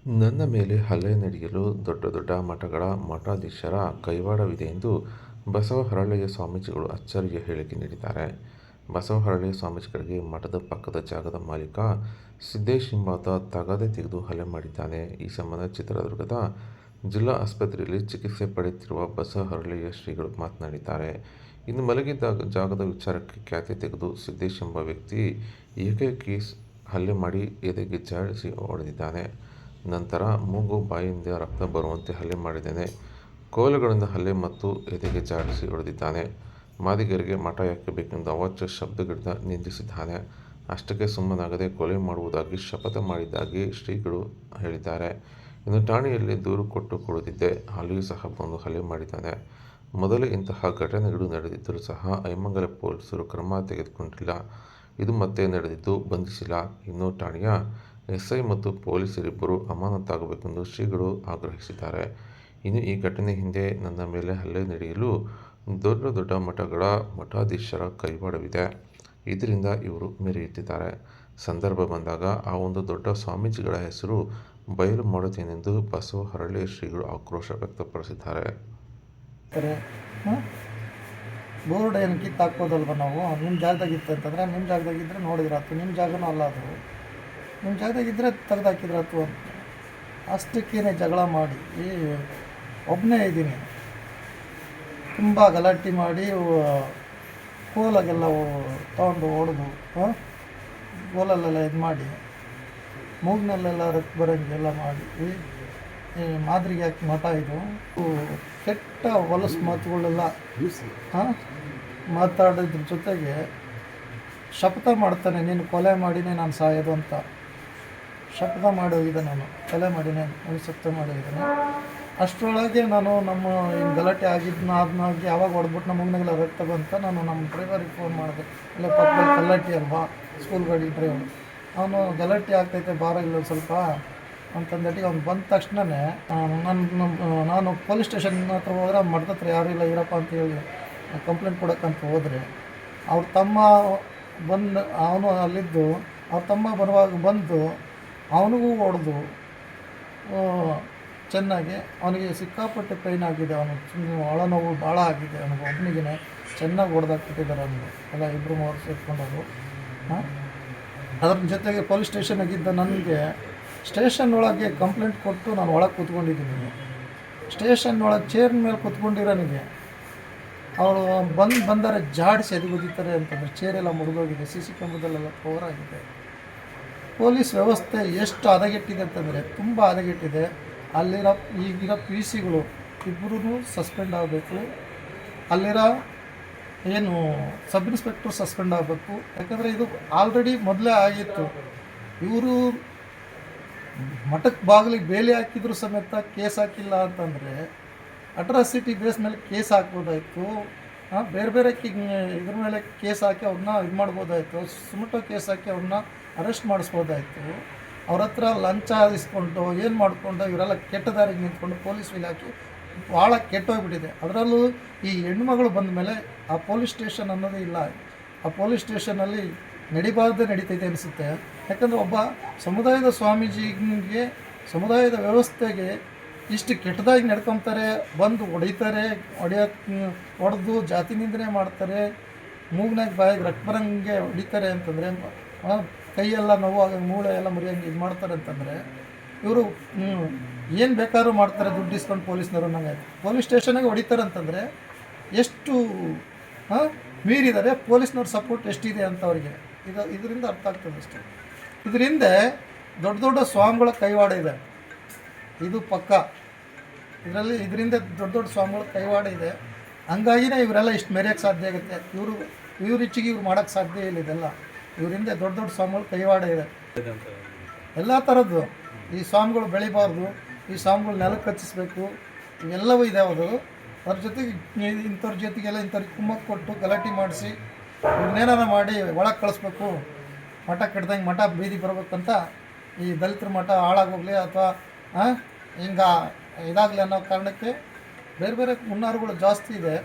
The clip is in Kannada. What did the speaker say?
ನನ್ನ ಮೇಲೆ ಹಲ್ಲೆ ನಡೆಯಲು ದೊಡ್ಡ ದೊಡ್ಡ ಮಠಗಳ ಮಠಾಧೀಶರ ಕೈವಾಡವಿದೆ ಎಂದು ಬಸವಹರಳಯ್ಯ ಸ್ವಾಮೀಜಿಗಳು ಅಚ್ಚರಿಯ ಹೇಳಿಕೆ ನೀಡಿದ್ದಾರೆ. ಬಸವಹರಳಯ್ಯ ಸ್ವಾಮೀಜಿಗಳಿಗೆ ಮಠದ ಪಕ್ಕದ ಜಾಗದ ಮಾಲೀಕ ಸಿದ್ದೇಶ್ ಎಂಬಾತ ತಗಾದೆ ತೆಗೆದು ಹಲ್ಲೆ ಮಾಡಿದ್ದಾನೆ. ಈ ಸಂಬಂಧ ಚಿತ್ರದುರ್ಗದ ಜಿಲ್ಲಾ ಆಸ್ಪತ್ರೆಯಲ್ಲಿ ಚಿಕಿತ್ಸೆ ಪಡೆಯುತ್ತಿರುವ ಬಸವಹರಳಯ್ಯ ಶ್ರೀಗಳು ಮಾತನಾಡಿದ್ದಾರೆ. ಇನ್ನು ಮಲಗಿದ್ದ ಜಾಗದ ವಿಚಾರಕ್ಕೆ ಖ್ಯಾತೆ ತೆಗೆದು ಸಿದ್ದೇಶ್ ಎಂಬ ವ್ಯಕ್ತಿ ಏಕಾಏಕಿ ಹಲ್ಲೆ ಮಾಡಿ ಎದೆಗೆ ಜಾಡಿಸಿ ಹೊಡೆದಿದ್ದಾನೆ. ನಂತರ ಮೂಗು ಬಾಯಿಯಿಂದ ರಕ್ತ ಬರುವಂತೆ ಹಲ್ಲೆ ಮಾಡಿದ್ದಾನೆ. ಕೋಲುಗಳಿಂದ ಹಲ್ಲೆ ಮತ್ತು ಎದೆಗೆ ಜಾಡಿಸಿ ಹೊಡೆದಿದ್ದಾನೆ. ಮಾದಿಗರಿಗೆ ಮಠ ಯಾಕೆ ಬೇಕೆಂದು ಅವಾಚ್ಯ ಶಬ್ದಗಳಿಂದ ನಿಂದಿಸಿದ್ದಾನೆ. ಅಷ್ಟಕ್ಕೆ ಸುಮ್ಮನಾಗದೆ ಕೊಲೆ ಮಾಡುವುದಾಗಿ ಶಪಥ ಮಾಡಿದ್ದಾಗಿ ಶ್ರೀಗಳು ಹೇಳಿದ್ದಾರೆ. ಇನ್ನು ಠಾಣೆಯಲ್ಲಿ ದೂರು ಕೊಟ್ಟು ಕೊಡುತ್ತಿದ್ದೆ, ಅಲ್ಲಿಯೂ ಸಹ ಬಂದು ಹಲ್ಲೆ ಮಾಡಿದ್ದಾನೆ. ಮೊದಲೇ ಇಂತಹ ಘಟನೆಗಳು ನಡೆದಿದ್ದರೂ ಸಹ ಐಮಂಗಲ ಪೊಲೀಸರು ಕ್ರಮ ತೆಗೆದುಕೊಂಡಿಲ್ಲ. ಇದು ಮತ್ತೆ ನಡೆದಿದ್ದು ಬಂಧಿಸಿಲ್ಲ. ಇನ್ನು ಠಾಣೆಯ ಎಸ್ಐ ಮತ್ತು ಪೊಲೀಸರಿಬ್ಬರು ಅಮಾನತಾಗಬೇಕೆಂದು ಶ್ರೀಗಳು ಆಗ್ರಹಿಸಿದ್ದಾರೆ. ಇನ್ನು ಈ ಘಟನೆ ಹಿಂದೆ ನನ್ನ ಮೇಲೆ ಹಲ್ಲೆ ನಡೆಯಲು ದೊಡ್ಡ ದೊಡ್ಡ ಮಠಗಳ ಮಠಾಧೀಶರ ಕೈವಾಡವಿದೆ. ಇದರಿಂದ ಇವರು ಮೆರೆಯುತ್ತಿದ್ದಾರೆ. ಸಂದರ್ಭ ಬಂದಾಗ ಆ ಒಂದು ದೊಡ್ಡ ಸ್ವಾಮೀಜಿಗಳ ಹೆಸರು ಬಯಲು ಮಾಡುತ್ತೇನೆಂದು ಬಸವಹರಳಯ್ಯ ಶ್ರೀಗಳು ಆಕ್ರೋಶ ವ್ಯಕ್ತಪಡಿಸಿದ್ದಾರೆ. ಬೋರ್ಡ್ ಏನು ಕಿತ್ತಾಕ್ಬೋದಲ್ವ ನಾವು? ನಿಮ್ಮ ಜಾಗದಾಗಿತ್ತು ಅಂತಂದರೆ ನಿಮ್ಮ ಜಾಗದಾಗಿದ್ದರೆ ನೋಡಿದ್ರಾತು, ನಿಮ್ಮ ಜಾಗನೂ ಅಲ್ಲ ಅದು. ನಿಮ್ಮ ಜಾಗದಾಗಿದ್ದರೆ ತೆಗೆದಾಕಿದ್ರಾತು ಅಂತ ಅಷ್ಟಕ್ಕೇನೆ ಜಗಳ ಮಾಡಿ ಒಬ್ಬನೇ ಇದ್ದೀನಿ. ತುಂಬ ಗಲಾಟೆ ಮಾಡಿ ಕೋಲಾಗೆಲ್ಲ ತೊಗೊಂಡು ಹೊಡೆದು ಕೋಲಲ್ಲೆಲ್ಲ ಇದು ಮಾಡಿ ಮೂಗಿನಲ್ಲೆಲ್ಲ ರಕ್ತ ಬರೋಂಗೆಲ್ಲ ಮಾಡಿ ಮಾದರಿಗೆ ಹಾಕಿ ಮಠ ಇದು ಕೆಟ್ಟ ಹೊಲಸು ಮಾತುಗಳೆಲ್ಲ ಮಾತಾಡೋದ್ರ ಜೊತೆಗೆ ಶಪಥ ಮಾಡ್ತಾನೆ, ನೀನು ಕೊಲೆ ಮಾಡಿನೇ ನಾನು ಸಾಯೋದು ಅಂತ ಶಪಥ ಮಾಡಿ ಹೋಗಿದ್ದೆ. ನಾನು ಕೊಲೆ ಮಾಡಿನೇ ಸತ್ಯ ಮಾಡಿ ಹೋಗಿದ್ದೇನೆ. ಅಷ್ಟರೊಳಗೆ ನಾನು ನಮ್ಮ ಏನು ಗಲಾಟೆ ಆದ್ನಾಗಿ ಯಾವಾಗ ಹೊಡೆದ್ಬಿಟ್ಟು ನಮ್ಮ ಮೂಗಿನಾಗೆಲ್ಲ ರಕ್ತ ಬಂತ. ನಾನು ನಮ್ಮ ಡ್ರೈವರಿಗೆ ಫೋನ್ ಮಾಡಿದೆ, ಅಲ್ಲೇ ಪಕ್ಕದಲ್ಲಿ ಕಲ್ಲಾಟಿ ಅಲ್ವಾ ಸ್ಕೂಲ್ ಗಾಡಿ ಡ್ರೈವರ್, ಅವನು ಗಲಾಟೆ ಆಗ್ತೈತೆ ಬಾರ ಇಲ್ಲ ಸ್ವಲ್ಪ ಅಂತಂದೇಟಿಗೆ ಅವ್ನು ಬಂದ ತಕ್ಷಣವೇ ನಾನು ಪೊಲೀಸ್ ಸ್ಟೇಷನ್ ಹತ್ರ ಹೋದ್ರೆ ಮಠದ ಹತ್ರ ಯಾರೂ ಇಲ್ಲ ಇರಪ್ಪ ಅಂತ ಹೇಳಿ ಕಂಪ್ಲೇಂಟ್ ಕೊಡೋಕ್ಕಂತ ಹೋದರೆ ಅವ್ರ ತಮ್ಮ ಅವನು ಅಲ್ಲಿದ್ದು ಅವ್ರ ತಮ್ಮ ಬರುವಾಗ ಬಂದು ಅವನಿಗೂ ಹೊಡೆದು ಚೆನ್ನಾಗಿ ಅವನಿಗೆ ಸಿಕ್ಕಾಪಟ್ಟೆ ಪೈನ್ ಆಗಿದೆ. ಅವನು ಒಳನೋವು ಭಾಳ ಆಗಿದೆ. ಅವನಿಗೆ ಒಬ್ಬನಿಗೆ ಚೆನ್ನಾಗಿ ಹೊಡೆದಾಕ್ಬಿಟ್ಟಿದ್ದಾರೆ. ಅವನಿಗೆ ಎಲ್ಲ ಇಬ್ಬರು ಮೂವರು ಸೇರ್ಕೊಂಡವರು. ಅದ್ರ ಜೊತೆಗೆ ಪೊಲೀಸ್ ಸ್ಟೇಷನಾಗಿದ್ದ ನನಗೆ ಸ್ಟೇಷನ್ ಒಳಗೆ ಕಂಪ್ಲೇಂಟ್ ಕೊಟ್ಟು ನಾನು ಒಳಗೆ ಕೂತ್ಕೊಂಡಿದ್ದೀನಿ. ಸ್ಟೇಷನ್ ಒಳಗೆ ಚೇರ್ ಮೇಲೆ ಕೂತ್ಕೊಂಡಿರೋನಿಗೆ ಅವಳು ಬಂದರೆ ಜಾಡಿಸಿ ಎದುಗುದಿತಾರೆ ಅಂತಂದರೆ ಚೇರೆಲ್ಲ ಮುರಿದೋಗಿದೆ. ಸಿ ಕ್ಯಾಮ್ರದಲ್ಲೆಲ್ಲ ಕವರ್ ಆಗಿದೆ. ಪೊಲೀಸ್ ವ್ಯವಸ್ಥೆ ಎಷ್ಟು ಹದಗೆಟ್ಟಿದೆ ಅಂತಂದರೆ ತುಂಬ ಹದಗೆಟ್ಟಿದೆ. ಈಗಿರೋ ಪಿ ಸಿಗಳು ಇಬ್ಬರೂ ಸಸ್ಪೆಂಡ್ ಆಗಬೇಕು. ಅಲ್ಲಿರೋ ಏನು ಸಬ್ ಇನ್ಸ್ಪೆಕ್ಟ್ರು ಸಸ್ಪೆಂಡ್ ಆಗಬೇಕು. ಯಾಕಂದರೆ ಇದು ಆಲ್ರೆಡಿ ಮೊದಲೇ ಆಗಿತ್ತು. ಇವರು ಮಠಕ್ಕೆ ಬಾಗಿಲಿಗೆ ಬೇಲಿ ಹಾಕಿದ್ರು ಸಮೇತ ಕೇಸ್ ಹಾಕಿಲ್ಲ ಅಂತಂದರೆ ಅಟ್ರಾಸಿಟಿ ಬೇಸ್ ಮೇಲೆ ಕೇಸ್ ಹಾಕ್ಬೋದಾಯಿತು. ಬೇರೆ ಬೇರೆ ಇದ್ರ ಮೇಲೆ ಕೇಸ್ ಹಾಕಿ ಅವ್ರನ್ನ ಇದು ಮಾಡ್ಬೋದಾಯಿತು. ಸುಮಟೋ ಕೇಸ್ ಹಾಕಿ ಅವ್ರನ್ನ ಅರೆಸ್ಟ್ ಮಾಡಿಸ್ಬೋದಾಯಿತು. ಅವ್ರ ಹತ್ರ ಲಂಚ ಇಸ್ಕೊಂಡು ಏನು ಮಾಡಿಕೊಂಡು ಇವರೆಲ್ಲ ಕೆಟ್ಟ ದಾರಿಗೆ ನಿಂತ್ಕೊಂಡು ಪೊಲೀಸ್ ಇಲಾಖೆ ಭಾಳ ಕೆಟ್ಟೋಗ್ಬಿಟ್ಟಿದೆ. ಅದರಲ್ಲೂ ಈ ಹೆಣ್ಮಗಳು ಬಂದ ಮೇಲೆ ಆ ಪೊಲೀಸ್ ಸ್ಟೇಷನ್ ಅನ್ನೋದೇ ಇಲ್ಲ. ಆ ಪೊಲೀಸ್ ಸ್ಟೇಷನಲ್ಲಿ ನಡಿಬಾರ್ದೇ ನಡೀತಿದೆ ಅನಿಸುತ್ತೆ. ಯಾಕಂದರೆ ಒಬ್ಬ ಸಮುದಾಯದ ಸ್ವಾಮೀಜಿಗೆ ಸಮುದಾಯದ ವ್ಯವಸ್ಥೆಗೆ ಇಷ್ಟು ಕೆಟ್ಟದಾಗಿ ನಡ್ಕೊತಾರೆ, ಬಂದು ಹೊಡಿತಾರೆ, ಹೊಡೆದು ಜಾತಿ ನಿಂದನೆ ಮಾಡ್ತಾರೆ, ಮೂಗ್ನಾಗ ಬಾಯಿಗೆ ರಕ್ತ ಬರಂಗೆ ಹೊಡಿತಾರೆ ಅಂತಂದರೆ, ಕೈಯೆಲ್ಲ ನೋವಾಗ ಮೂಳೆ ಎಲ್ಲ ಮುರಿಯಂಗೆ ಇದು ಮಾಡ್ತಾರೆ ಅಂತಂದರೆ ಇವರು ಏನು ಬೇಕಾದ್ರೂ ಮಾಡ್ತಾರೆ, ದುಡ್ಡು ಇಸ್ಕೊಂಡು ಪೊಲೀಸ್ನವರು ನಂಗೆ ಪೊಲೀಸ್ ಸ್ಟೇಷನ್ಗೆ ಹೊಡಿತಾರೆ ಅಂತಂದರೆ ಎಷ್ಟು ಮೀರಿದ್ದಾರೆ. ಪೊಲೀಸ್ನವ್ರ ಸಪೋರ್ಟ್ ಎಷ್ಟಿದೆ ಅಂತ ಅವರಿಗೆ ಇದರಿಂದ ಅರ್ಥ ಆಗ್ತದೆ ಅಷ್ಟೇ. ಇದರಿಂದ ದೊಡ್ಡ ದೊಡ್ಡ ಸ್ವಾಮಿಗಳ ಕೈವಾಡ ಇದೆ, ಇದು ಪಕ್ಕ. ಇದರಿಂದ ದೊಡ್ಡ ದೊಡ್ಡ ಸ್ವಾಮಿಗಳ ಕೈವಾಡ ಇದೆ. ಹಂಗಾಗಿನೇ ಇವರೆಲ್ಲ ಇಷ್ಟು ಮೆರೆಯೋಕ್ಕೆ ಸಾಧ್ಯ ಆಗುತ್ತೆ. ಇವ್ರ ಹೆಚ್ಚಿಗೆ ಇವ್ರು ಮಾಡೋಕ್ಕೆ ಸಾಧ್ಯ ಇಲ್ಲ. ಇದೆಲ್ಲ ಇವರಿಂದ ದೊಡ್ಡ ದೊಡ್ಡ ಸ್ವಾಮಿಗಳ ಕೈವಾಡ ಇದೆ ಎಲ್ಲ ಥರದ್ದು. ಈ ಸ್ವಾಮಿಗಳು ಬೆಳಿಬಾರ್ದು, ಈ ಸ್ವಾಮಿಗಳು ನೆಲಕ್ಕೆ ಹಚ್ಚಿಸ್ಬೇಕು, ಇವೆಲ್ಲವೂ ಇದೆ. ಅದು ಅದ್ರ ಜೊತೆಗೆ ಇಂಥವ್ರ ಜೊತೆಗೆಲ್ಲ ಇಂಥವ್ರಿಗೆ ಕುಮ್ಮಕ್ಕೆ ಕೊಟ್ಟು ಗಲಾಟೆ ಮಾಡಿಸಿ ಇವ್ರನ್ನೇನಾರ ಮಾಡಿ ಒಳಗೆ ಕಳಿಸ್ಬೇಕು, ಮಠ ಕೆಡ್ದಂಗೆ ಮಠ ಬೀದಿ ಬರ್ಬೇಕಂತ ಈ ದಲಿತರ ಮಠ ಹಾಳಾಗೋಗ್ಲಿ ಅಥವಾ ಹಿಂಗೆ ಇದಾಗಲಿ ಅನ್ನೋ ಕಾರಣಕ್ಕೆ ಬೇರೆ ಬೇರೆ ಹುನ್ನಾರಗಳು ಜಾಸ್ತಿ ಇದೆ.